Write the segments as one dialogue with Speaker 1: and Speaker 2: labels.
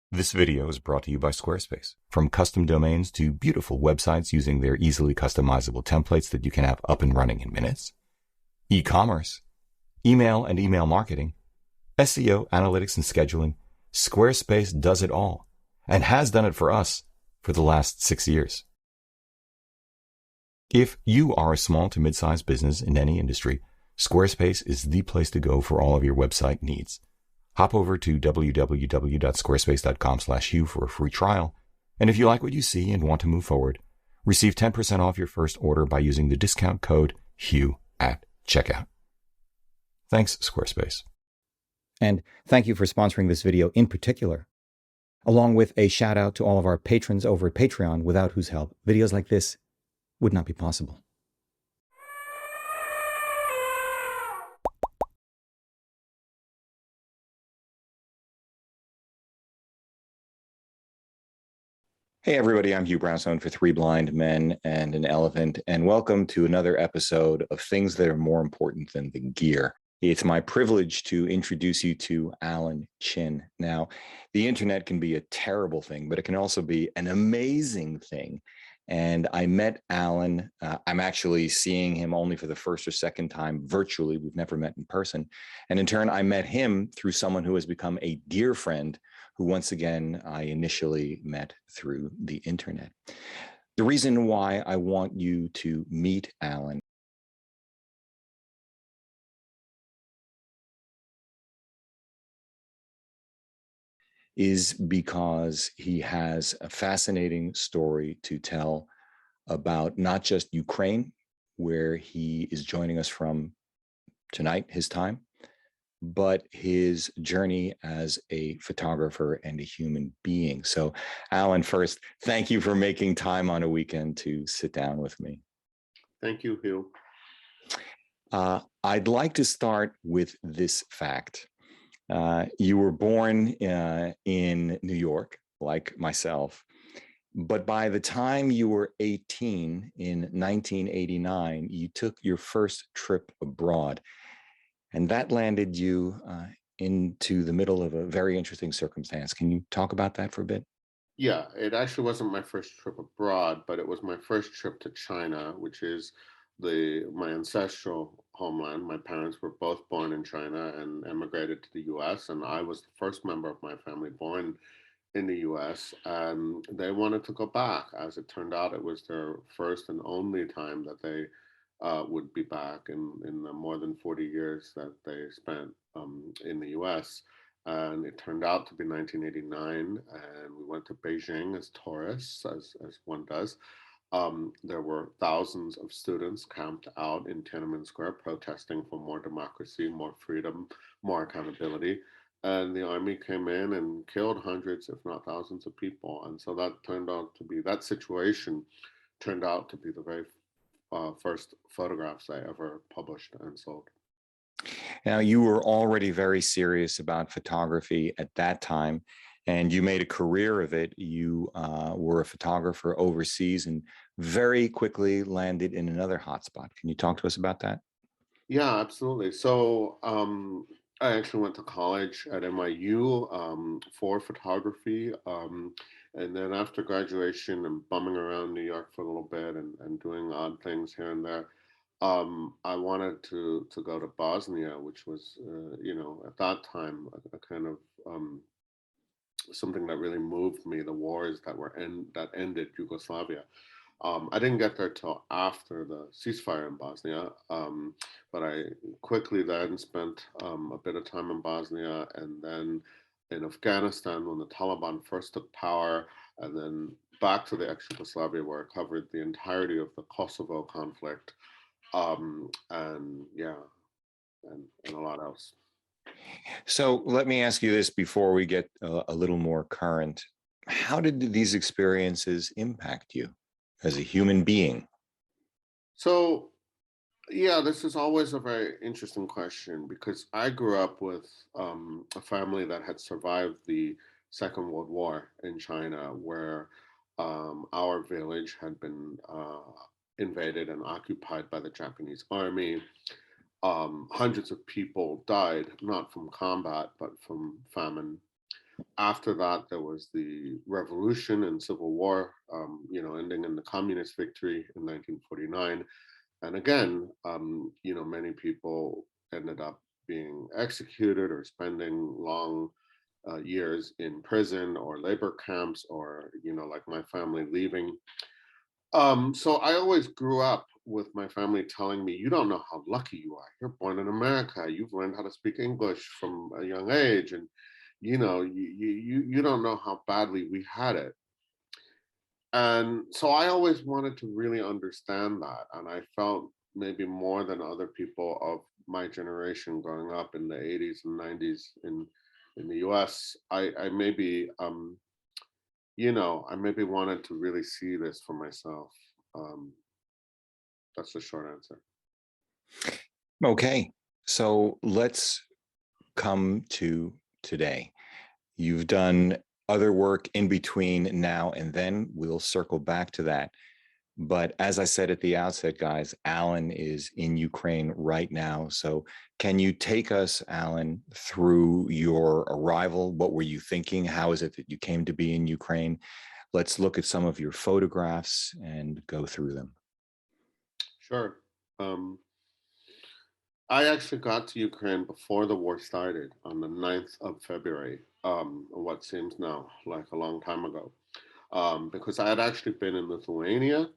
Speaker 1: This video is brought to you by Squarespace. From custom domains to beautiful websites using their easily customizable templates that you can have up and running in minutes, e-commerce, email and email marketing, SEO, analytics, and scheduling, Squarespace does it all and has done it for us for the last 6 years. If you are a small to mid-sized business in any industry, Squarespace is the place to go for all of your website needs. Hop over to www.squarespace.com/Hugh for a free trial. And if you like what you see and want to move forward, receive 10% off your first order by using the discount code Hugh at checkout. Thanks, Squarespace.
Speaker 2: And thank you for sponsoring this video in particular, along with a shout out to all of our patrons over at Patreon, without whose help videos like this would not be possible. Hey everybody, I'm Hugh Brownstone for Three Blind Men and an Elephant, and welcome to another episode of Things That Are More Important Than the Gear. It's my privilege to introduce you to Alan Chin. Now, the internet can be a terrible thing, but it can also be an amazing thing. And I met Alan. I'm actually seeing him only for the first or second time virtually. We've never met in person. And in turn, I met him through someone who has become a dear friend, who once again I initially met through the internet. The reason why I want you to meet Alan is because he has a fascinating story to tell about not just Ukraine, where he is joining us from tonight, his time, but his journey as a photographer and a human being. So, Alan, first, thank you for making time on a weekend to sit down with me.
Speaker 3: Thank you, Hugh.
Speaker 2: I'd like to start with this fact. You were born in New York, like myself, but by the time you were 18 in 1989, you took your first trip abroad. And that landed you into the middle of a very interesting circumstance. Can you talk about that for a bit?
Speaker 3: Yeah, it actually wasn't my first trip abroad, but it was my first trip to China, which is my ancestral homeland. My parents were both born in China and emigrated to the US, and I was the first member of my family born in the US, and they wanted to go back. As it turned out, it was their first and only time that they would be back in the more than 40 years that they spent in the US. And it turned out to be 1989, and we went to Beijing as tourists, as one does. There were thousands of students camped out in Tiananmen Square protesting for more democracy, more freedom, more accountability. And the army came in and killed hundreds, if not thousands of people. And so that situation turned out to be the very first photographs I ever published and sold.
Speaker 2: Now, you were already very serious about photography at that time, and you made a career of it. You were a photographer overseas and very quickly landed in another hotspot. Can you talk to us about that?
Speaker 3: Yeah, absolutely. So I actually went to college at NYU for photography. And then after graduation and bumming around New York for a little bit and doing odd things here and there, I wanted to go to Bosnia, which was, at that time, a kind of something that really moved me, the wars that ended Yugoslavia. I didn't get there till after the ceasefire in Bosnia, but I quickly then spent a bit of time in Bosnia and then in Afghanistan when the Taliban first took power, and then back to the ex-Yugoslavia where I covered the entirety of the Kosovo conflict, and a lot else.
Speaker 2: So let me ask you this before we get a little more current. How did these experiences impact you as a human being?
Speaker 3: So, yeah, this is always a very interesting question because I grew up with a family that had survived the Second World War in China, where our village had been invaded and occupied by the Japanese army. Hundreds of people died, not from combat, but from famine. After that, there was the revolution and civil war, ending in the communist victory in 1949. And again, many people ended up being executed or spending long years in prison or labor camps, or, like my family leaving. So I always grew up with my family telling me, you don't know how lucky you are. You're born in America. You've learned how to speak English from a young age. And, you don't know how badly we had it. And so I always wanted to really understand that. And I felt maybe more than other people of my generation growing up in the 80s and 90s in the US, I maybe I maybe wanted to really see this for myself. Um, that's the short answer.
Speaker 2: Okay, so let's come to today. You've done other work in between now and then. We'll circle back to that. But as I said at the outset, guys, Alan is in Ukraine right now. So can you take us, Alan, through your arrival? What were you thinking? How is it that you came to be in Ukraine? Let's look at some of your photographs and go through them.
Speaker 3: Sure. I actually got to Ukraine before the war started on the 9th of February, what seems now like a long time ago, because I had actually been in Lithuania.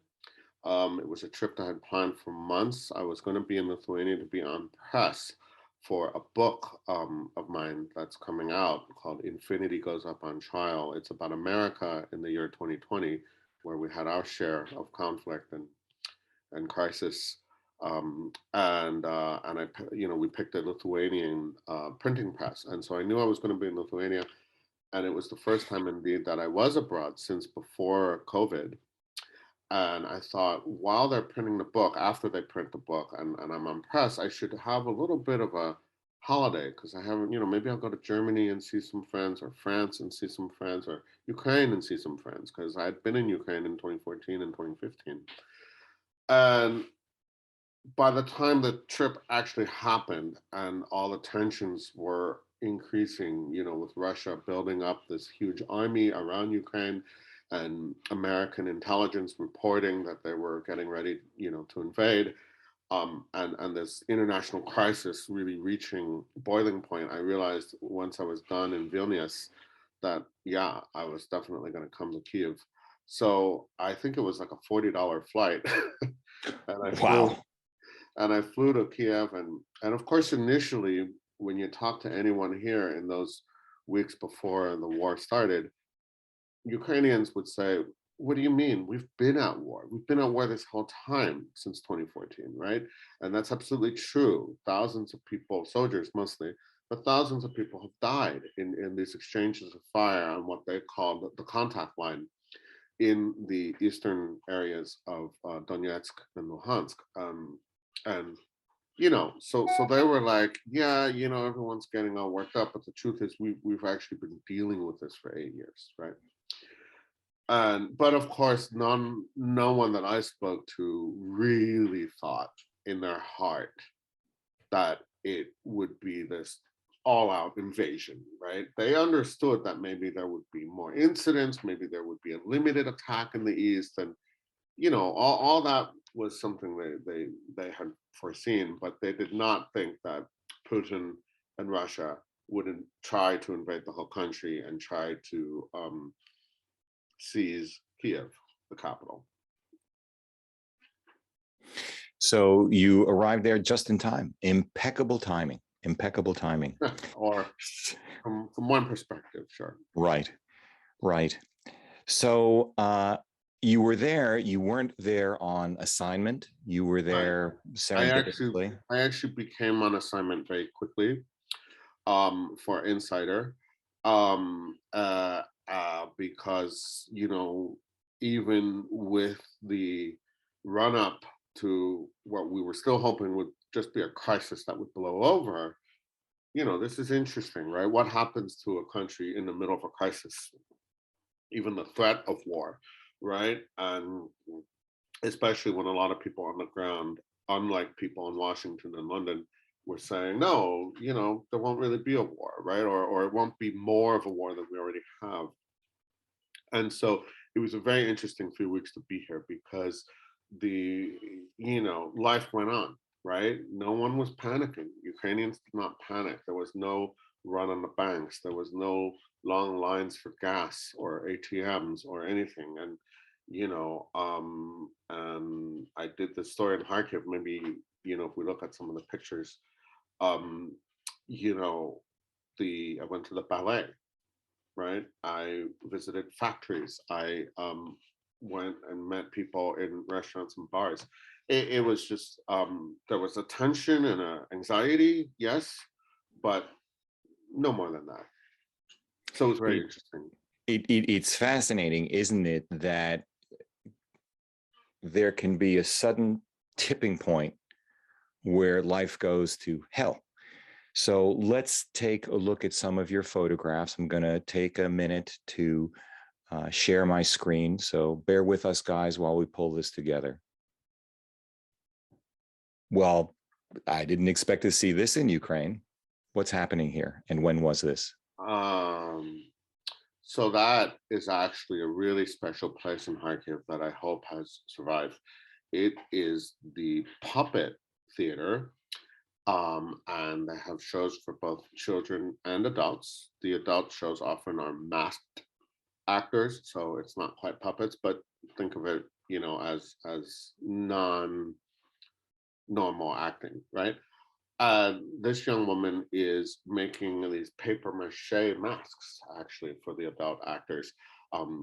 Speaker 3: It was a trip that I had planned for months. I was going to be in Lithuania to be on press for a book of mine that's coming out called Infinity Goes Up on Trial. It's about America in the year 2020, where we had our share of conflict and crisis. And we picked a Lithuanian printing press. And so I knew I was going to be in Lithuania. And it was the first time indeed that I was abroad since before COVID. And I thought, while they're printing the book, after they print the book and I'm on press, I should have a little bit of a holiday, because I haven't, maybe I'll go to Germany and see some friends, or France and see some friends, or Ukraine and see some friends, because I'd been in Ukraine in 2014 and 2015. And by the time the trip actually happened and all the tensions were increasing, with Russia building up this huge army around Ukraine, and American intelligence reporting that they were getting ready, to invade, and this international crisis really reaching boiling point, I realized once I was done in Vilnius that, yeah, I was definitely going to come to Kiev. So I think it was like a $40 flight. and I flew, and I flew to Kiev, and of course, initially, when you talk to anyone here in those weeks before the war started, Ukrainians would say, "What do you mean? We've been at war. We've been at war this whole time since 2014, right?" And that's absolutely true. Thousands of people, soldiers mostly, but thousands of people have died in these exchanges of fire on what they call the contact line in the eastern areas of Donetsk and Luhansk. And so they were like, yeah, everyone's getting all worked up, but the truth is we've actually been dealing with this for 8 years, right? But of course, no one that I spoke to really thought in their heart that it would be this all-out invasion, right? They understood that maybe there would be more incidents, maybe there would be a limited attack in the east, and all that was something they had foreseen, but they did not think that Putin and Russia wouldn't try to invade the whole country and try to seize Kiev, the capital.
Speaker 2: So you arrived there just in time. Impeccable timing. Impeccable timing.
Speaker 3: Or from one perspective, sure.
Speaker 2: Right. So you were there. You weren't there on assignment. You were there serendipitously.
Speaker 3: I actually became on assignment very quickly for Insider, because even with the run up to what we were still hoping would just be a crisis that would blow over, this is interesting, right? What happens to a country in the middle of a crisis, even the threat of war, right? And especially when a lot of people on the ground, unlike people in Washington and London, were saying, no, there won't really be a war, right? Or it won't be more of a war than we already have. And so it was a very interesting few weeks to be here because the, life went on, right? No one was panicking. Ukrainians did not panic. There was no run on the banks. There was no long lines for gas or ATMs or anything. And I did this story in Kharkiv. Maybe, if we look at some of the pictures, um, you know, I went to the ballet, right? I visited factories. I went and met people in restaurants and bars. It was just, there was a tension and a anxiety, yes, but no more than that. So it was very interesting.
Speaker 2: It's fascinating, isn't it, that there can be a sudden tipping point where life goes to hell. So let's take a look at some of your photographs. I'm going to take a minute to share my screen. So bear with us, guys, while we pull this together. Well, I didn't expect to see this in Ukraine. What's happening here? And when was this?
Speaker 3: So that is actually a really special place in Kharkiv that I hope has survived. It is the Puppet Theater. And they have shows for both children and adults. The adult shows often are masked actors, so it's not quite puppets, but think of it, as non-normal acting, right? This young woman is making these paper mache masks, actually, for the adult actors.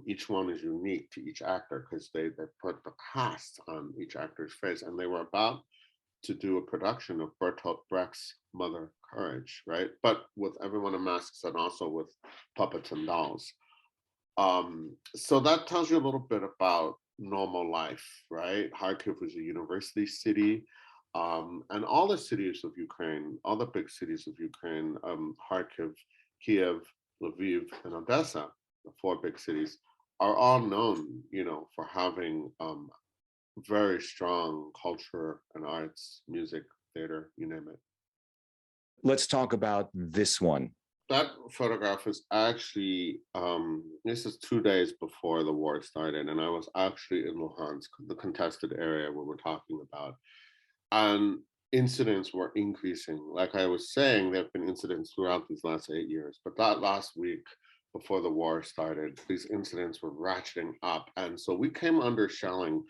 Speaker 3: Each one is unique to each actor because they put the cast on each actor's face, and they were about to do a production of Bertolt Brecht's Mother Courage, right? But with everyone in masks and also with puppets and dolls. So that tells you a little bit about normal life, right? Kharkiv is a university city. And all the cities of Ukraine, all the big cities of Ukraine, Kharkiv, Kiev, Lviv, and Odessa, the four big cities, are all known, for having very strong culture and arts, music, theater, you name it.
Speaker 2: Let's talk about this one.
Speaker 3: That photograph is actually, this is 2 days before the war started, and I was actually in Luhansk, the contested area where we're talking about. And incidents were increasing. Like I was saying, there have been incidents throughout these last 8 years, but that last week before the war started, these incidents were ratcheting up. And so we came under shelling.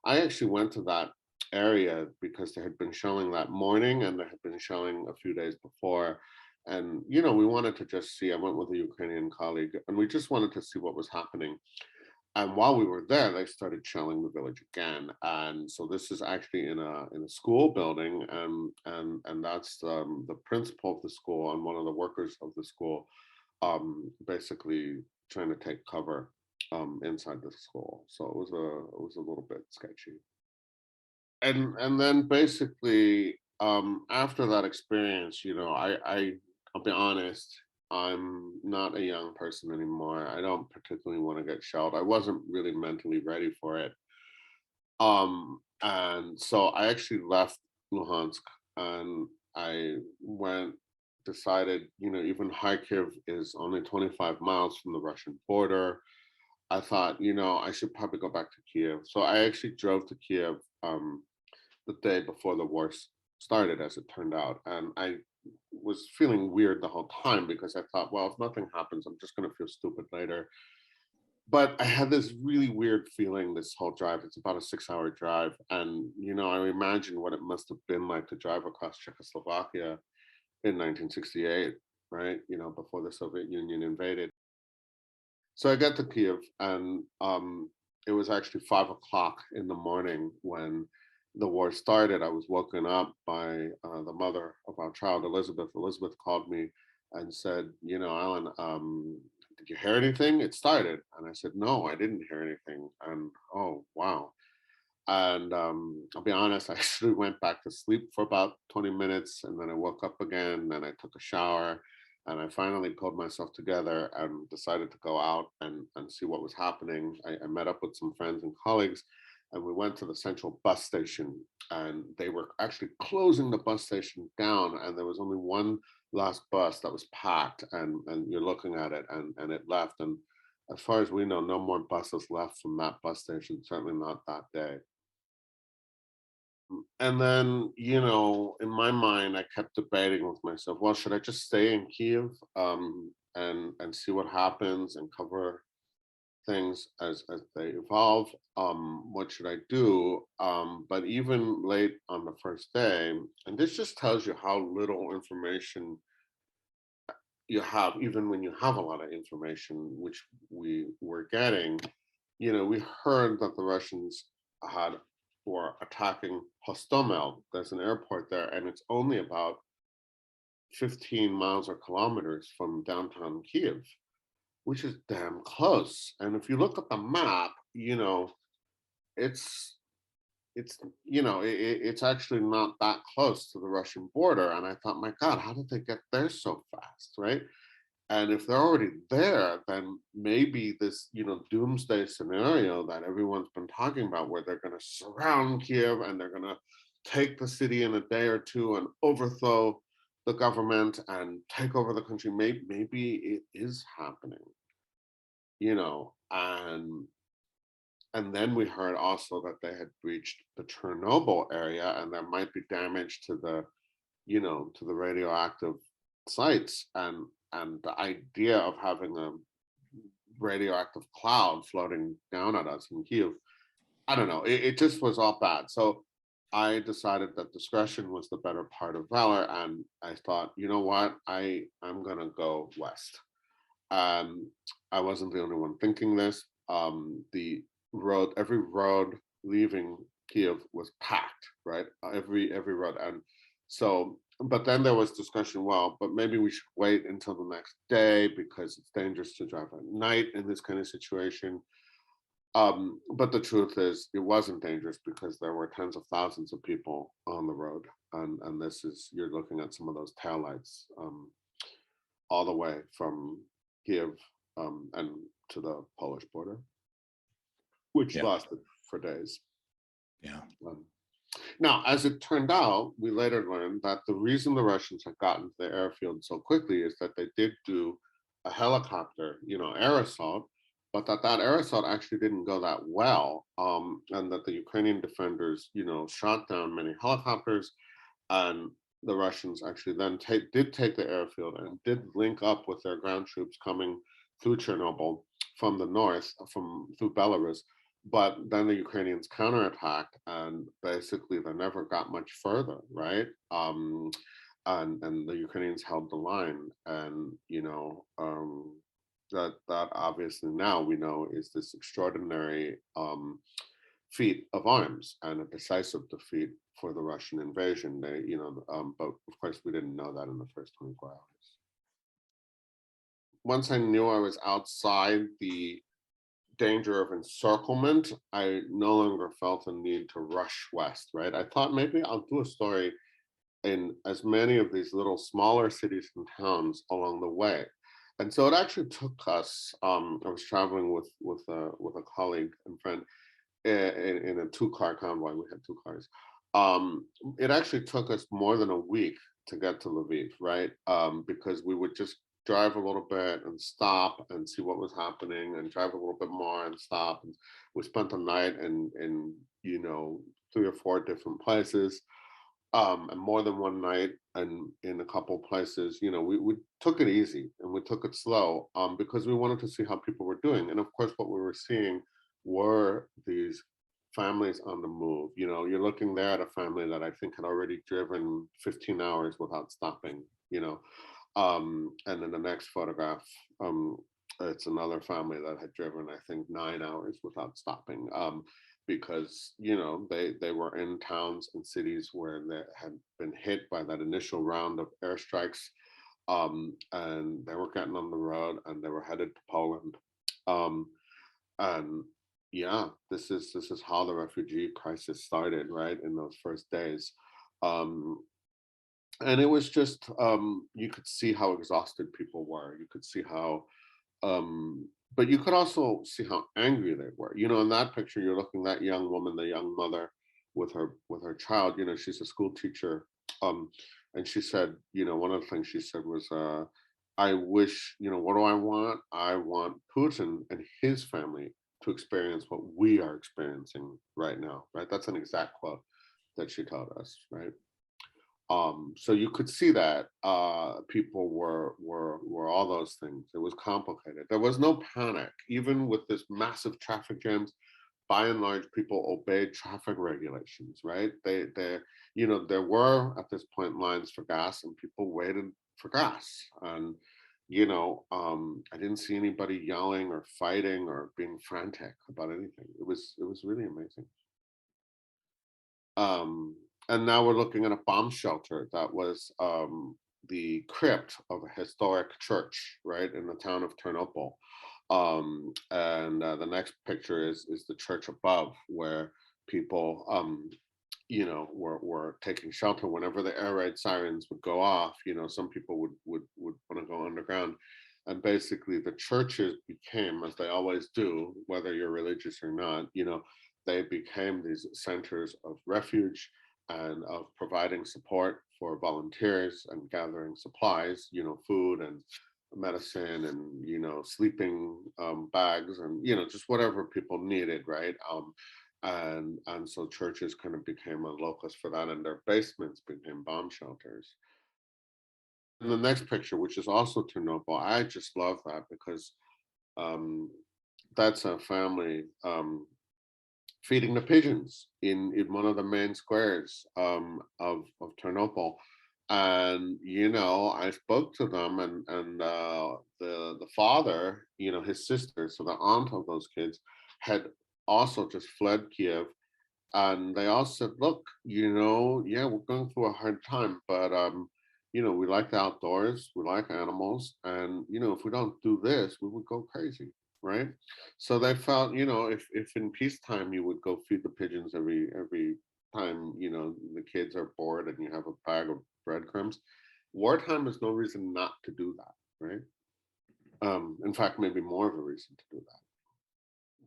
Speaker 3: I actually went to that area because there had been shelling that morning and there had been shelling a few days before. And, we wanted to just see, I went with a Ukrainian colleague, and we just wanted to see what was happening. And while we were there, they started shelling the village again. And so this is actually in a school building, and that's the principal of the school and one of the workers of the school, basically trying to take cover inside the school. So it was a little bit sketchy. And then basically after that experience, I'll be honest, I'm not a young person anymore. I don't particularly want to get shelled. I wasn't really mentally ready for it. And so I actually left Luhansk and I decided, even Kharkiv is only 25 miles from the Russian border. I thought, I should probably go back to Kiev. So I actually drove to Kiev the day before the war started, as it turned out. And I was feeling weird the whole time because I thought, well, if nothing happens, I'm just going to feel stupid later. But I had this really weird feeling this whole drive. It's about a 6-hour drive. And, I imagine what it must have been like to drive across Czechoslovakia in 1968, right? Before the Soviet Union invaded. So I got to Kiev, and it was actually 5 o'clock in the morning when the war started. I was woken up by the mother of our child, Elizabeth. Elizabeth called me and said, Alan, did you hear anything? It started. And I said, no, I didn't hear anything. And oh, wow. And I'll be honest, I actually went back to sleep for about 20 minutes, and then I woke up again, and I took a shower, and I finally pulled myself together and decided to go out and see what was happening. I met up with some friends and colleagues, and we went to the central bus station, and they were actually closing the bus station down, and there was only one last bus that was packed, and you're looking at it, and it left, and as far as we know, no more buses left from that bus station, certainly not that day. And then, in my mind, I kept debating with myself, well, should I just stay in Kiev, and see what happens and cover things as they evolve? What should I do? But even late on the first day, and this just tells you how little information you have, even when you have a lot of information, which we were getting. We heard that the Russians were attacking Hostomel. There's an airport there, and it's only about 15 miles or kilometers from downtown Kiev, which is damn close. And if you look at the map, it's it's actually not that close to the Russian border. And I thought, my God, how did they get there so fast, right? And if they're already there, then maybe this, doomsday scenario that everyone's been talking about, where they're going to surround Kiev and they're going to take the city in a day or two and overthrow the government and take over the country, maybe it is happening, and then we heard also that they had breached the Chernobyl area, and there might be damage to the radioactive sites, and the idea of having a radioactive cloud floating down at us in Kiev, I don't know, it just was all bad. So I decided that discretion was the better part of valor, and I thought, you know what, I'm gonna go west. I wasn't the only one thinking this. Every road leaving Kiev was packed, right? Every road, and so. But then there was discussion. Well, but maybe we should wait until the next day because it's dangerous to drive at night in this kind of situation. But the truth is, it wasn't dangerous because there were tens of thousands of people on the road, and you're looking at some of those taillights all the way from Kiev and to the Polish border, which lasted for days.
Speaker 2: Yeah.
Speaker 3: Now, as it turned out, we later learned that the reason the Russians had gotten to the airfield so quickly is that they did do a helicopter, air assault, but that air assault actually didn't go that well, and that the Ukrainian defenders, shot down many helicopters, and the Russians actually then did take the airfield and did link up with their ground troops coming through Chernobyl from the north, through Belarus. But then the Ukrainians counterattacked, and basically they never got much further, right? And the Ukrainians held the line, and that obviously now we know is this extraordinary feat of arms and a decisive defeat for the Russian invasion. But of course we didn't know that in the first 24 hours. Once I knew I was outside the danger of encirclement, I no longer felt a need to rush west, right? I thought maybe I'll do a story in as many of these little smaller cities and towns along the way. And so it actually took us, I was traveling with a colleague and friend in a 2-car convoy. We had 2 cars. It actually took us more than a week to get to Lviv, right? Because we would just drive a little bit and stop and see what was happening, and drive a little bit more and stop. And we spent the night in 3 or 4 different places, and more than one night, and in a couple places, we took it easy and we took it slow, because we wanted to see how people were doing. And of course, what we were seeing were these families on the move. You're looking there at a family that I think had already driven 15 hours without stopping, and then the next photograph, it's another family that had driven, I think, 9 hours without stopping, because they were in towns and cities where they had been hit by that initial round of airstrikes, and they were getting on the road and they were headed to Poland, and yeah, this is how the refugee crisis started, right, in those first days. And it was just, you could see how exhausted people were. You could see how But you could also see how angry they were. In that picture, you're looking that young woman, the young mother with her child. She's a school teacher, and she said, one of the things she said was, I wish, what do I want? I want Putin and his family to experience what we are experiencing right now, right? That's an exact quote that she told us, right? So you could see that people were all those things. It was complicated. There was no panic, even with this massive traffic jams. By and large, people obeyed traffic regulations, right? There were at this point lines for gas, and people waited for gas. And I didn't see anybody yelling or fighting or being frantic about anything. It was really amazing. And now we're looking at a bomb shelter that was the crypt of a historic church, right, in the town of Ternopil. And the next picture is the church above, where people, were taking shelter whenever the air raid sirens would go off. Some people would want to go underground. And basically, the churches became, as they always do, whether you're religious or not, they became these centers of refuge and of providing support for volunteers and gathering supplies, food and medicine and, sleeping bags and, just whatever people needed, right? And so churches kind of became a locus for that, and their basements became bomb shelters. And the next picture, which is also Chernobyl, I just love that because um, that's a family feeding the pigeons in one of the main squares of Ternopil. And I spoke to them, and the father, his sister, so the aunt of those kids, had also just fled Kiev, and they all said, "Look, yeah, we're going through a hard time, but we like the outdoors, we like animals, and if we don't do this, we would go crazy." Right? So they felt, if in peacetime you would go feed the pigeons every time, the kids are bored and you have a bag of breadcrumbs, wartime is no reason not to do that, right? In fact, maybe more of a reason to do that.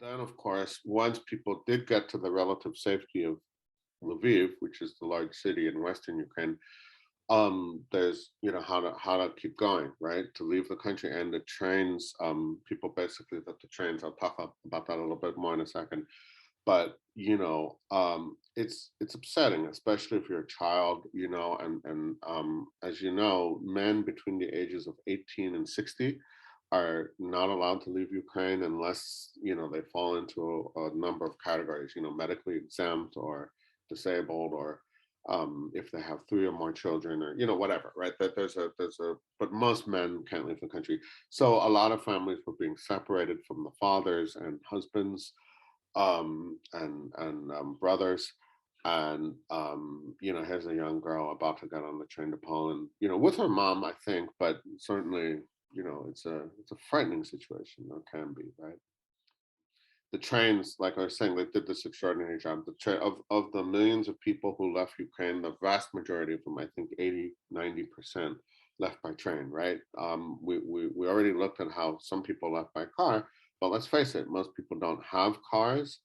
Speaker 3: Then, of course, once people did get to the relative safety of Lviv, which is the large city in Western Ukraine, there's how to keep going, right, to leave the country. And the trains, people basically, that the trains, I'll talk about that a little bit more in a second, but it's upsetting, especially if you're a child, and as men between the ages of 18 and 60 are not allowed to leave Ukraine unless they fall into a number of categories, medically exempt or disabled, or if they have 3 or more children, or whatever, right? That there's a but most men can't leave the country. So a lot of families were being separated from the fathers and husbands, and brothers. And here's a young girl about to get on the train to Poland, with her mom, I think, but certainly, it's a frightening situation, or can be, right? The trains, like I was saying, they did this extraordinary job. Of the millions of people who left Ukraine, the vast majority of them, I think 80-90%, left by train, right? We already looked at how some people left by car, but let's face it, most people don't have cars.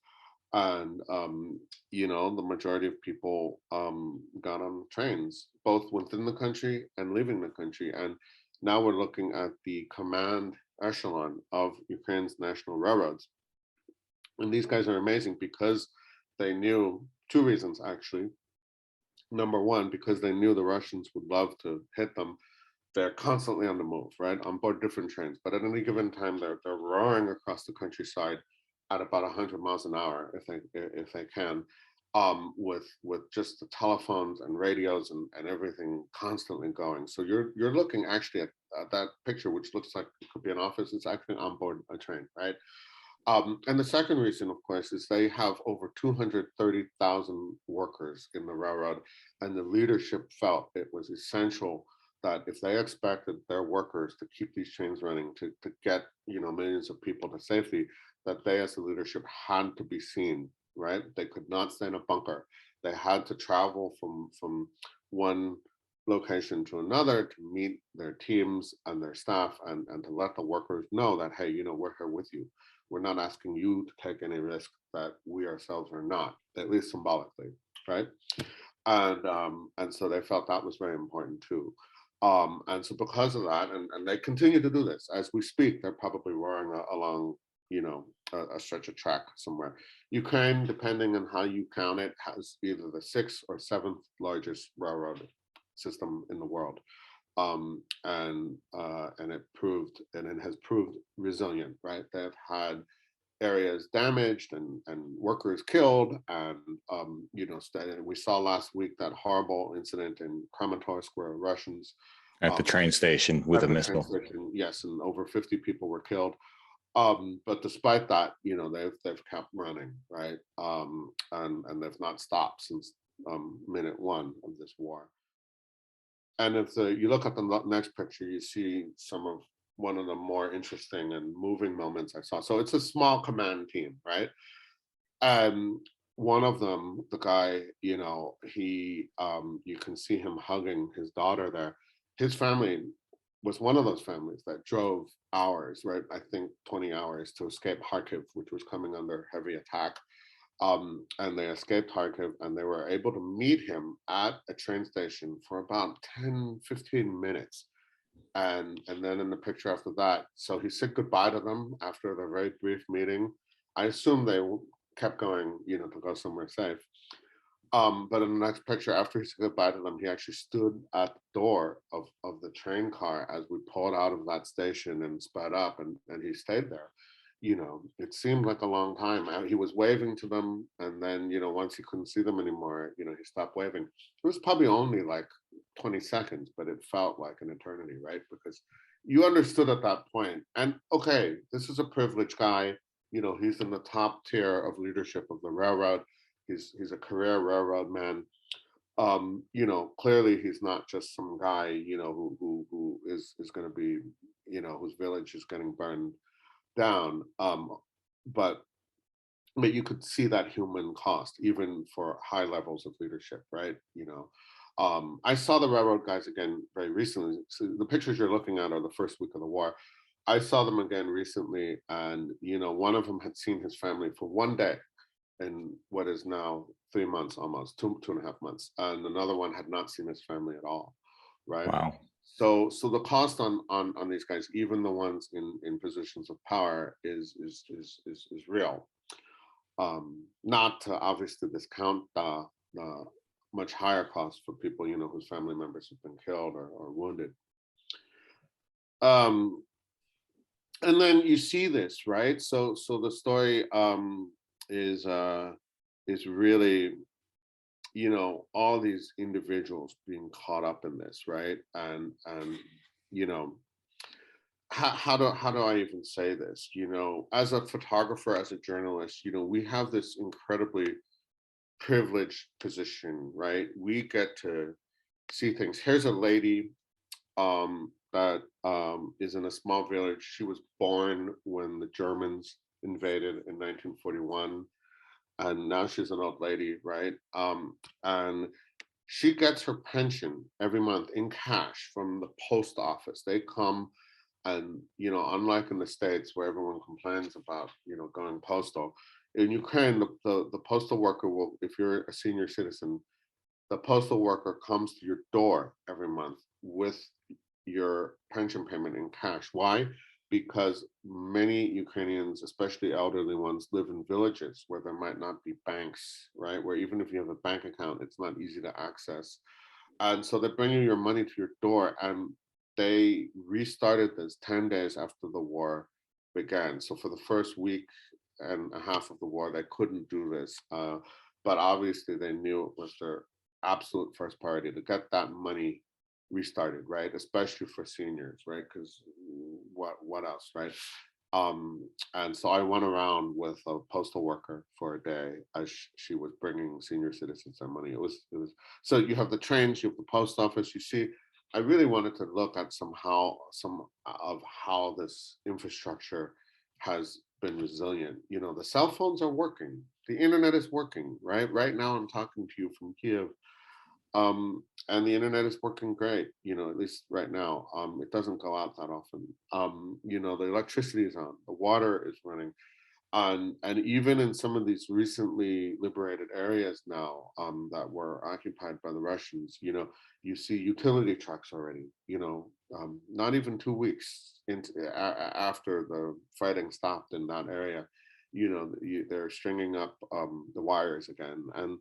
Speaker 3: And the majority of people got on trains, both within the country and leaving the country. And now we're looking at the command echelon of Ukraine's national railroads. And these guys are amazing because they knew 2 reasons, actually. Number one, because they knew the Russians would love to hit them. They're constantly on the move, right? On board different trains. But at any given time, they're roaring across the countryside at about 100 miles an hour, if they can, with just the telephones and radios and everything constantly going. So you're looking actually at that picture, which looks like it could be an office. It's actually on board a train, right? And the second reason, of course, is they have over 230,000 workers in the railroad, and the leadership felt it was essential that if they expected their workers to keep these trains running, to get millions of people to safety, that they as the leadership had to be seen, right? They could not stay in a bunker. They had to travel from one location to another to meet their teams and their staff, and to let the workers know that, hey, we're here with you. We're not asking you to take any risk that we ourselves are not, at least symbolically, right? And so they felt that was very important too. And so because of that, and they continue to do this as we speak, they're probably roaring along, a stretch of track somewhere. Ukraine, depending on how you count it, has either the 6th or 7th largest railroad system in the world. And it has proved resilient, right? They've had areas damaged and workers killed, and we saw last week that horrible incident in Kramatorsk where Russians
Speaker 2: at the train station with a missile.
Speaker 3: Yes, and over 50 people were killed. But despite that, they've kept running, right? And they've not stopped since minute one of this war. And if you look at the next picture, you see one of the more interesting and moving moments I saw. So it's a small command team, right? And one of them, the guy, he, you can see him hugging his daughter there. His family was one of those families that drove hours, right? I think 20 hours to escape Kharkiv, which was coming under heavy attack. And they escaped Kharkiv, and they were able to meet him at a train station for about 10, 15 minutes. And then in the picture after that, so he said goodbye to them after the very brief meeting. I assume they kept going, to go somewhere safe. But in the next picture, after he said goodbye to them, he actually stood at the door of the train car as we pulled out of that station and sped up, and he stayed there. It seemed like a long time. He was waving to them, and then, once he couldn't see them anymore, he stopped waving. It was probably only like 20 seconds, but it felt like an eternity, right? Because you understood at that point, and okay, this is a privileged guy. He's in the top tier of leadership of the railroad. He's a career railroad man. Clearly he's not just some guy, who is going to be, whose village is getting burned down. But you could see that human cost, even for high levels of leadership, right? I saw the railroad guys again very recently. So the pictures you're looking at are the first week of the war. I saw them again recently, and one of them had seen his family for one day in what is now 3 months, almost 2.5 months, and another one had not seen his family at all, right?
Speaker 2: Wow.
Speaker 3: So the cost on these guys, even the ones in positions of power, is real. Not to obviously discount the much higher cost for people, whose family members have been killed or wounded. And then you see this, right? So the story is really, all these individuals being caught up in this, right? And how do I even say this? As a photographer, as a journalist, we have this incredibly privileged position, right? We get to see things. Here's a lady that is in a small village. She was born when the Germans invaded in 1941, and now she's an old lady, right? And she gets her pension every month in cash from the post office. They come, and unlike in the States where everyone complains about going postal, in Ukraine the postal worker will, if you're a senior citizen, the postal worker comes to your door every month with your pension payment in cash. Why? Because many Ukrainians, especially elderly ones, live in villages where there might not be banks, right? Where even if you have a bank account, it's not easy to access. And so they bring you your money to your door, and they restarted this 10 days after the war began. So for the first week and a half of the war, they couldn't do this. But obviously they knew it was their absolute first priority to get that money restarted, right? Especially for seniors, right? Because what else, right? And so I went around with a postal worker for a day as she was bringing senior citizens their money. It was so you have the trains, you have the post office. You see, I really wanted to look at some of how this infrastructure has been resilient. The cell phones are working, the internet is working, right? Right now I'm talking to you from Kiev. And the internet is working great, at least right now. It doesn't go out that often. The electricity is on, the water is running. And even in some of these recently liberated areas now that were occupied by the Russians, you see utility trucks already, not even 2 weeks after the fighting stopped in that area, they're stringing up the wires again, and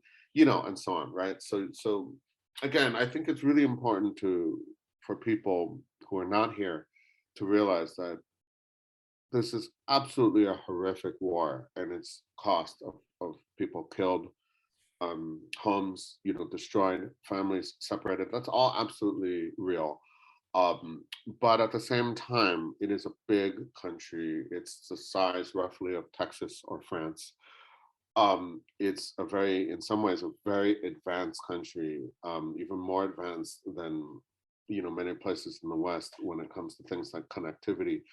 Speaker 3: so on, right? So again, I think it's really important for people who are not here to realize that this is absolutely a horrific war, and its cost of people killed, homes, destroyed, families separated. That's all absolutely real. But at the same time, it is a big country. It's the size roughly of Texas or France. It's in some ways, a very advanced country, even more advanced than many places in the West when it comes to things like connectivity.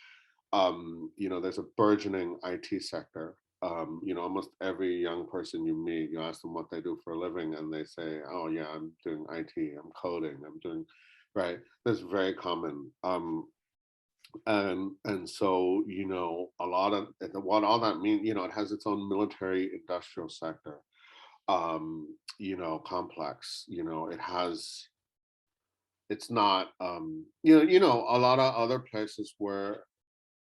Speaker 3: There's a burgeoning IT sector. Almost every young person you meet, you ask them what they do for a living, and they say, "Oh yeah, I'm doing IT, I'm coding, I'm doing," right? That's very common. And so a lot of what all that means, it has its own military industrial sector, complex. It's not, a lot of other places where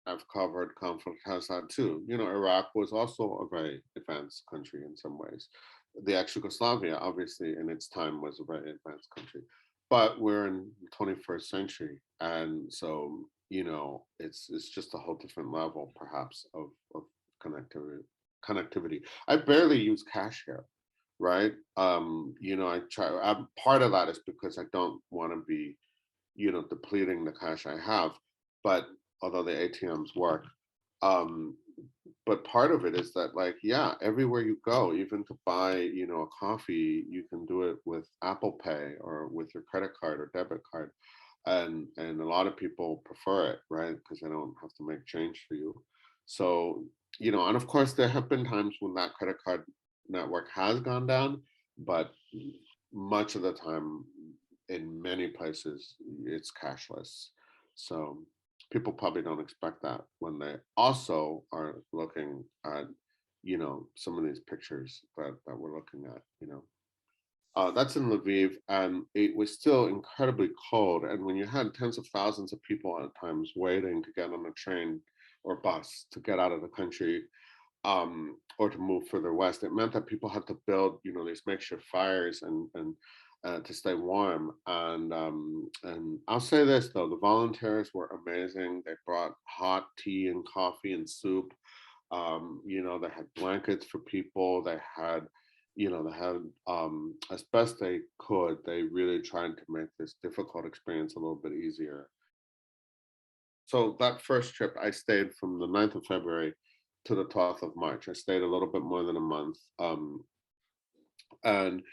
Speaker 3: I've covered conflict has that too. Iraq was also a very advanced country in some ways. The ex-Yugoslavia, obviously, in its time was a very advanced country. But we're in the 21st century. And so, it's just a whole different level, perhaps, of connectivity. I barely use cash here, right? Part of that is because I don't want to be, depleting the cash I have. But although the ATMs work. Um, but part of it is that, like, yeah, everywhere you go, even to buy, a coffee, you can do it with Apple Pay or with your credit card or debit card. And a lot of people prefer it, right? Because they don't have to make change for you. So, and of course there have been times when that credit card network has gone down, but much of the time in many places it's cashless. So people probably don't expect that when they also are looking at, some of these pictures that we're looking at, that's in Lviv, and it was still incredibly cold. And when you had tens of thousands of people at times waiting to get on a train or bus to get out of the country, or to move further west, it meant that people had to build, these makeshift fires and to stay warm. And I'll say this though, the volunteers were amazing. They brought hot tea and coffee and soup. They had blankets for people. They had as best they could. They really tried to make this difficult experience a little bit easier. So that first trip, I stayed from the 9th of February to the 12th of March. I stayed a little bit more than a month. And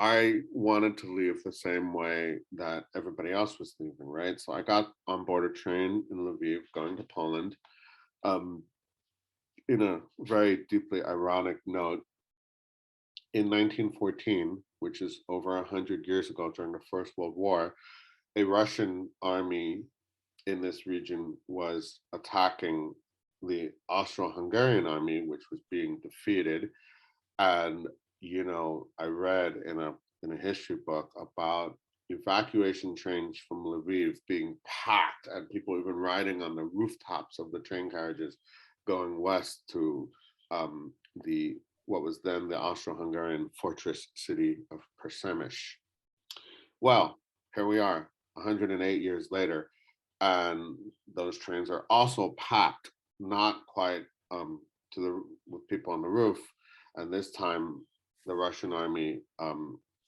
Speaker 3: I wanted to leave the same way that everybody else was leaving, right? So I got on board a train in Lviv going to Poland. In a very deeply ironic note, in 1914, which is over 100 years ago during the First World War, a Russian army in this region was attacking the Austro-Hungarian army, which was being defeated. And I read in a history book about evacuation trains from Lviv being packed and people even riding on the rooftops of the train carriages going west to the what was then the Austro-Hungarian fortress city of Persemis. Well, here we are, 108 years later, and those trains are also packed, not quite with people on the roof. And this time, the Russian army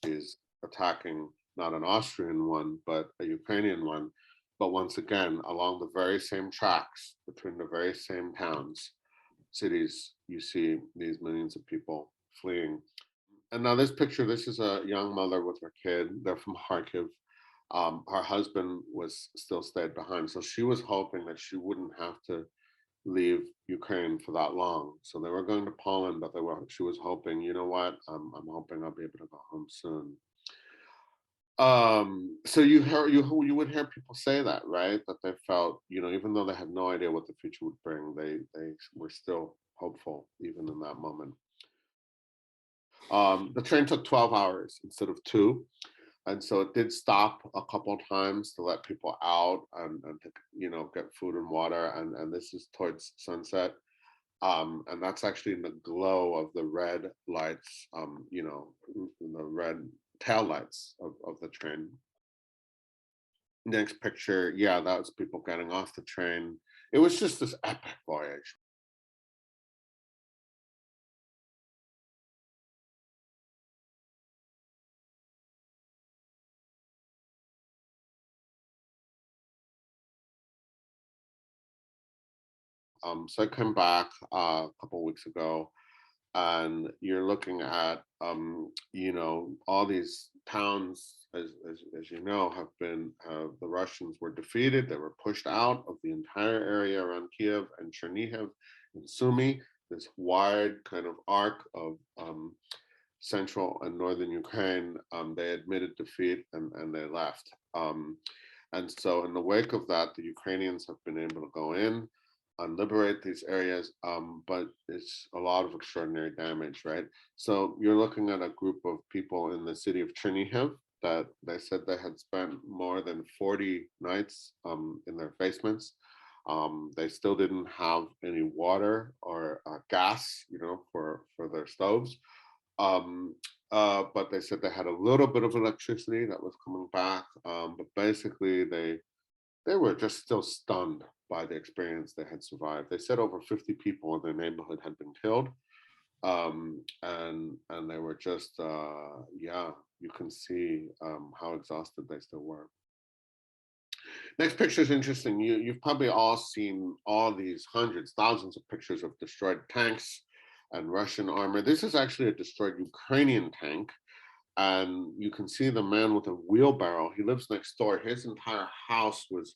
Speaker 3: is attacking not an Austrian one, but a Ukrainian one. But once again, along the very same tracks, between the very same towns, cities, you see these millions of people fleeing. And now this picture, this is a young mother with her kid. They're from Kharkiv. Her husband was still stayed behind. So she was hoping that she wouldn't have to leave Ukraine for that long. So they were going to Poland, but she was hoping, I'm hoping I'll be able to go home soon. So you would hear people say that, right? That they felt, even though they had no idea what the future would bring, they were still hopeful even in that moment. The train took 12 hours instead of 2. And so it did stop a couple of times to let people out and to, get food and water. And this is towards sunset. And that's actually in the glow of the red lights, the red tail lights of the train. Next picture, yeah, that was people getting off the train. It was just this epic voyage. So I came back a couple of weeks ago, and you're looking at, all these towns, as you know, have been, the Russians were defeated. They were pushed out of the entire area around Kiev and Chernihiv and Sumy, this wide kind of arc of central and northern Ukraine. They admitted defeat and they left. And so in the wake of that, the Ukrainians have been able to go in and liberate these areas, but it's a lot of extraordinary damage, right? So you're looking at a group of people in the city of Chernihiv that they said they had spent more than 40 nights in their basements. They still didn't have any water or gas, for their stoves. Um, but they said they had a little bit of electricity that was coming back, but basically they were just still stunned by the experience they had survived. They said over 50 people in their neighborhood had been killed, and they were just you can see how exhausted they still were. Next picture is interesting. You've probably all seen all these hundreds, thousands of pictures of destroyed tanks and Russian armor. This is actually a destroyed Ukrainian tank. And you can see the man with a wheelbarrow. He lives next door. His entire house was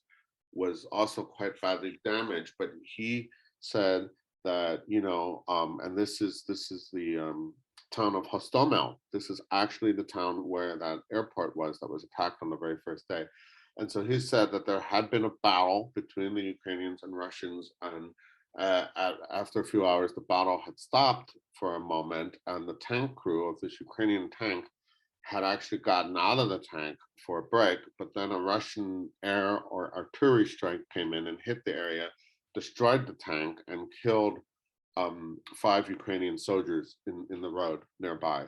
Speaker 3: also quite badly damaged. But he said that, and this is the town of Hostomel. This is actually the town where that airport was that was attacked on the very first day. And so he said that there had been a battle between the Ukrainians and Russians, and after a few hours, the battle had stopped for a moment, and the tank crew of this Ukrainian tank had actually gotten out of the tank for a break, but then a Russian air or artillery strike came in and hit the area, destroyed the tank, and killed 5 Ukrainian soldiers in the road nearby,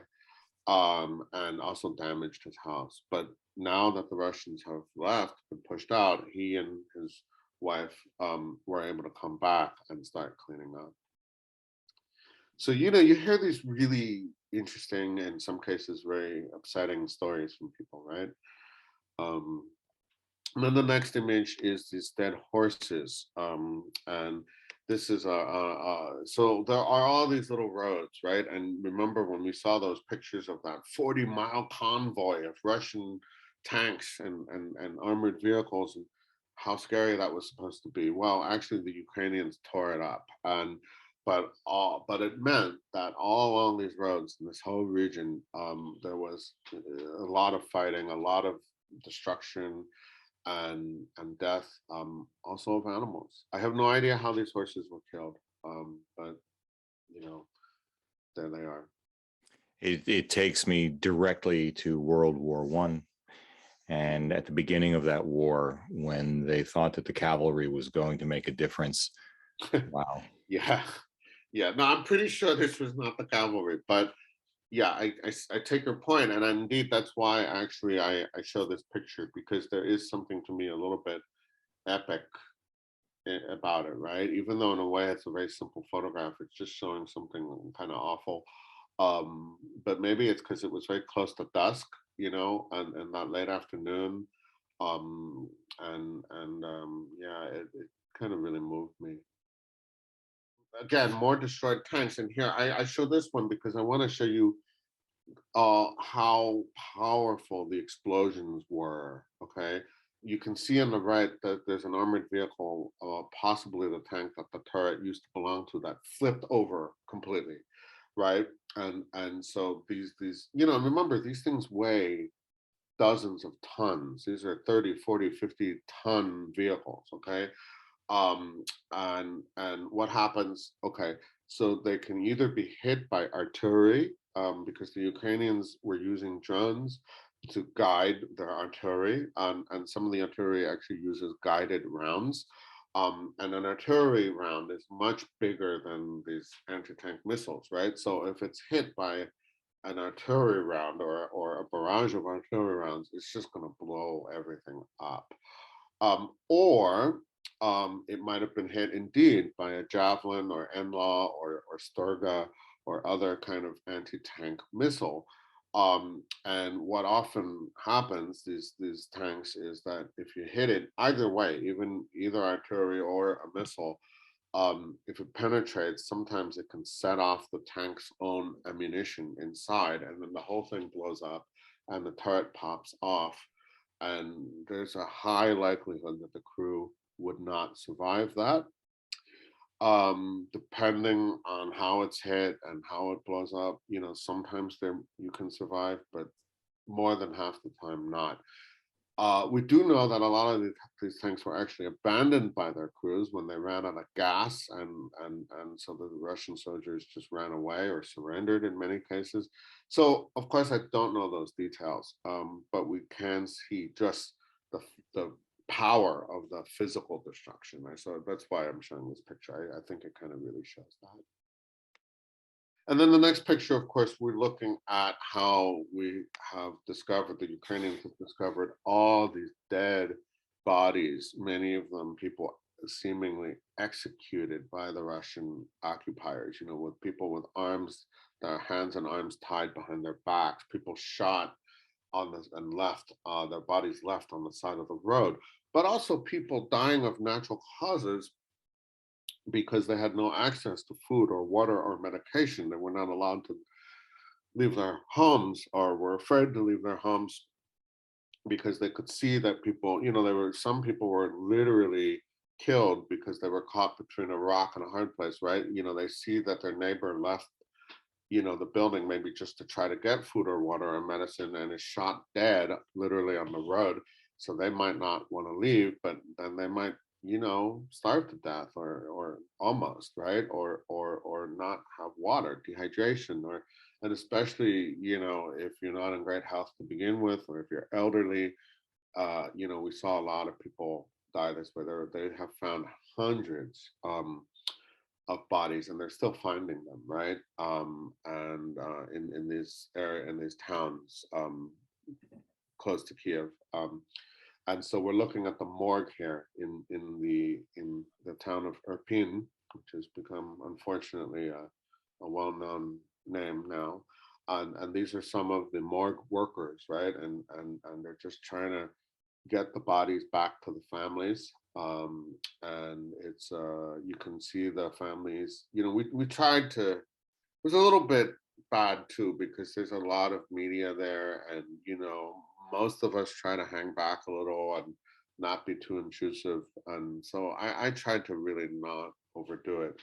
Speaker 3: and also damaged his house. But now that the Russians have left and pushed out, he and his wife were able to come back and start cleaning up. So, you hear these really interesting, in some cases, very upsetting stories from people, right? And then the next image is these dead horses. And this is so there are all these little roads, right? And remember when we saw those pictures of that 40-mile convoy of Russian tanks and armored vehicles, and how scary that was supposed to be. Well, actually, the Ukrainians tore it up, but it meant that all along these roads in this whole region, there was a lot of fighting, a lot of destruction, and death, also of animals. I have no idea how these horses were killed, but there they are.
Speaker 2: It takes me directly to World War I. And at the beginning of that war, when they thought that the cavalry was going to make a difference, wow.
Speaker 3: Yeah. No, I'm pretty sure this was not the cavalry, but yeah, I take your point, and indeed that's why actually I show this picture, because there is something to me a little bit epic about it, right? Even though in a way it's a very simple photograph, it's just showing something kind of awful. But maybe it's because it was very close to dusk, and that late afternoon, yeah, it kind of really moved me. Again, more destroyed tanks, and here I show this one because I want to show you how powerful the explosions were. Okay, you can see on the right that there's an armored vehicle, possibly the tank that the turret used to belong to, that flipped over completely, right? And so these remember, these things weigh dozens of tons. These are 30, 40, 50-ton vehicles, okay? Um, and what happens, okay, so they can either be hit by artillery, because the Ukrainians were using drones to guide their artillery, and some of the artillery actually uses guided rounds. And an artillery round is much bigger than these anti-tank missiles, right? So if it's hit by an artillery round or a barrage of artillery rounds, it's just going to blow everything up. Or it might have been hit indeed by a javelin or NLAW or Sturga or other kind of anti-tank missile. And what often happens, these tanks, is that if you hit it either way, even either artillery or a missile, if it penetrates, sometimes it can set off the tank's own ammunition inside, and then the whole thing blows up and the turret pops off. And there's a high likelihood that the crew would not survive that. Depending on how it's hit and how it blows up, sometimes you can survive, but more than half the time not. We do know that a lot of these tanks were actually abandoned by their crews when they ran out of gas, and so the Russian soldiers just ran away or surrendered in many cases. So of course I don't know those details, but we can see just the power of the physical destruction. Right? So that's why I'm showing this picture. I think it kind of really shows that. And then the next picture, of course, we're looking at how we have discovered, the Ukrainians have discovered all these dead bodies, many of them people seemingly executed by the Russian occupiers, with people with arms, their hands and arms tied behind their backs, people shot on this and left, their bodies left on the side of the road, but also people dying of natural causes because they had no access to food or water or medication. They were not allowed to leave their homes, or were afraid to leave their homes because they could see that people, some people were literally killed because they were caught between a rock and a hard place, right? They see that their neighbor left, the building maybe just to try to get food or water or medicine, and is shot dead literally on the road. So they might not want to leave, but then they might starve to death or almost, right? Or not have water, dehydration, and especially, if you're not in great health to begin with, or if you're elderly, we saw a lot of people die this way. They have found hundreds of bodies, and they're still finding them, right? And in this area, in these towns close to Kiev. And so we're looking at the morgue here in the town of Irpin, which has become, unfortunately, a well-known name now. And these are some of the morgue workers, right? And they're just trying to get the bodies back to the families. And it's you can see the families. We tried to. It was a little bit bad too, because there's a lot of media there, and most of us try to hang back a little and not be too intrusive, and so I tried to really not overdo it.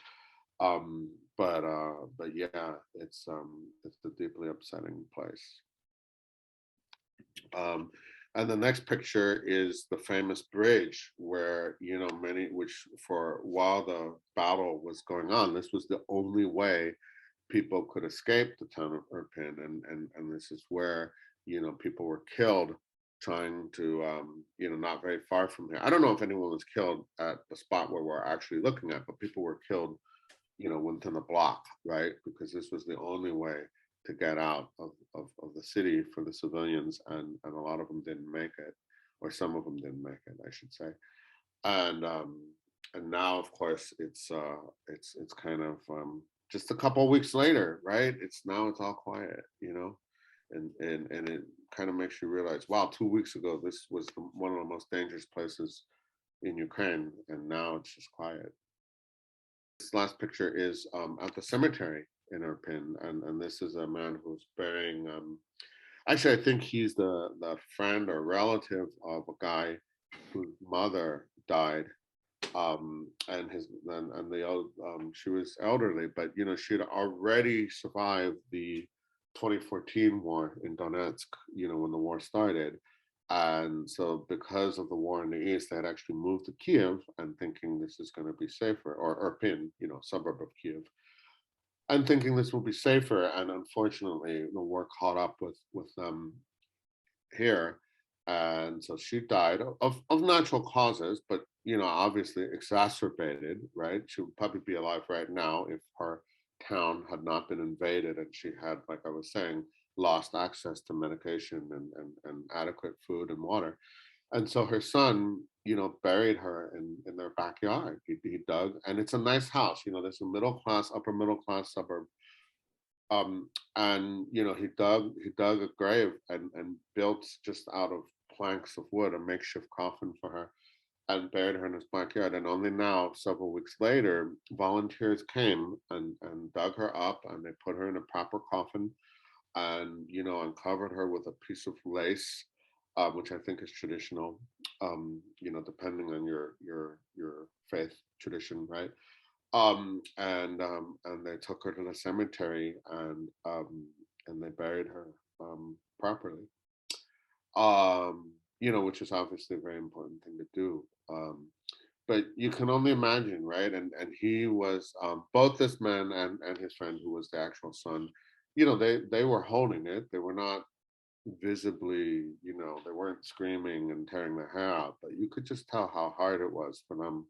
Speaker 3: But yeah, it's a deeply upsetting place. And the next picture is the famous bridge where, which for while the battle was going on, this was the only way people could escape the town of Irpin, and this is where people were killed trying to not very far from here. I don't know if anyone was killed at the spot where we're actually looking at, but people were killed within a block, right? Because this was the only way to get out of the city for the civilians, and a lot of them didn't make it, or some of them didn't make it, I should say. And now, of course, it's kind of just a couple of weeks later, right? It's all quiet, and it kind of makes you realize, wow, 2 weeks ago this was one of the most dangerous places in Ukraine, and now it's just quiet. This last picture is at the cemetery in Irpin, and this is a man who's burying. Actually, I think he's the friend or relative of a guy whose mother died, and she was elderly, but she had already survived the 2014 war in Donetsk, when the war started. And so because of the war in the East, they had actually moved to Kiev and thinking this is going to be safer, or Irpin, suburb of Kiev, and thinking this will be safer. And unfortunately, the war caught up with them here. And so she died of natural causes, but, obviously exacerbated, right? She would probably be alive right now if her town had not been invaded and she had, like I was saying, lost access to medication and adequate food and water. And so her son, buried her in their backyard. He dug, and it's a nice house. There's a upper middle class suburb. And he dug a grave and built, just out of planks of wood, a makeshift coffin for her and buried her in his backyard. And only now, several weeks later, volunteers came and dug her up, and they put her in a proper coffin and, uncovered her with a piece of lace, which I think is traditional, depending on your faith tradition, right? And they took her to the cemetery and they buried her properly, which is obviously a very important thing to do. But you can only imagine, right? And he was, both this man and his friend, who was the actual son, they were holding it. They were not visibly, they weren't screaming and tearing their hair out, but you could just tell how hard it was for them,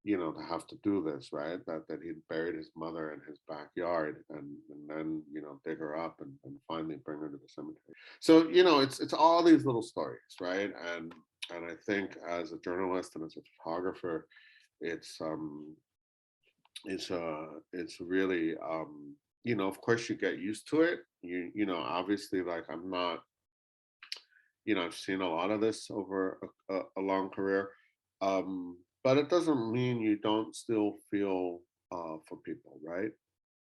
Speaker 3: to have to do this, right? That he'd buried his mother in his backyard and then, dig her up and finally bring her to the cemetery. So, it's all these little stories, right? And I think as a journalist and as a photographer, it's really, of course you get used to it. Obviously, like, I'm not, I've seen a lot of this over a long career. But it doesn't mean you don't still feel for people, right?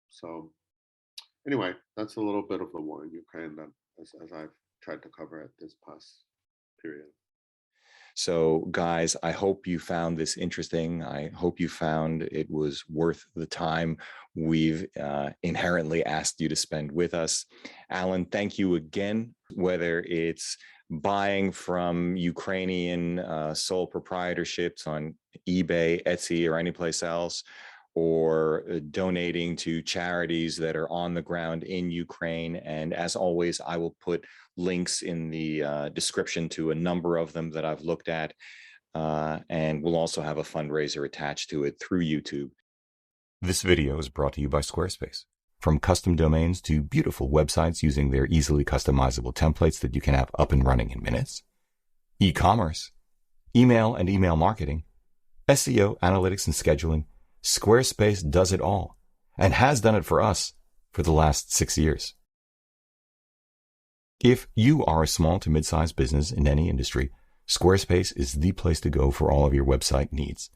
Speaker 3: So anyway, that's a little bit of the war in Ukraine that as I've tried to cover at this past period.
Speaker 2: So guys, I hope you found this interesting. I hope you found it was worth the time we've inherently asked you to spend with us. Alan, thank you again, whether it's buying from Ukrainian sole proprietorships on eBay, Etsy, or anyplace else, or donating to charities that are on the ground in Ukraine. And as always, I will put links in the description to a number of them that I've looked at. And we'll also have a fundraiser attached to it through YouTube.
Speaker 1: This video is brought to you by Squarespace. From custom domains to beautiful websites using their easily customizable templates that you can have up and running in minutes, e-commerce, email and email marketing, SEO, analytics, and scheduling, Squarespace does it all and has done it for us for the last 6 years. If you are a small to mid-sized business in any industry, Squarespace is the place to go for all of your website needs.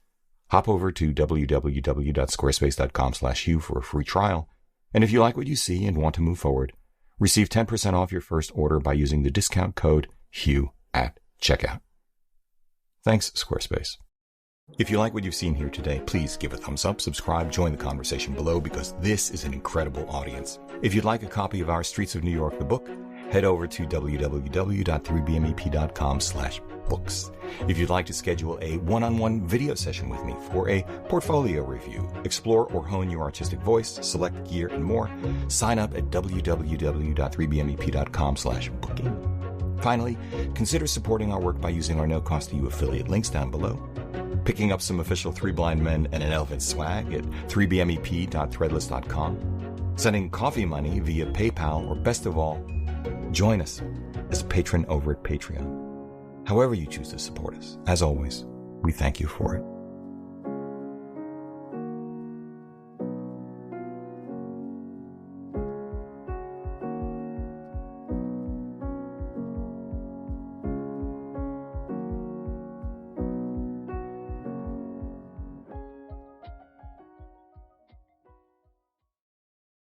Speaker 1: Hop over to www.squarespace.com/Hugh for a free trial. And if you like what you see and want to move forward, receive 10% off your first order by using the discount code HUGH at checkout. Thanks, Squarespace. If you like what you've seen here today, please give a thumbs up, subscribe, join the conversation below, because this is an incredible audience. If you'd like a copy of our Streets of New York, the book, head over to www.3bmep.com/books. If you'd like to schedule a one-on-one video session with me for a portfolio review, explore or hone your artistic voice, select gear, and more, sign up at www.3bmep.com/booking. Finally, consider supporting our work by using our no-cost-to-you affiliate links down below, picking up some official Three Blind Men and an Elephant swag at 3bmep.threadless.com, sending coffee money via PayPal, or best of all, join us as a patron over at Patreon. However you choose to support us, as always, we thank you for it.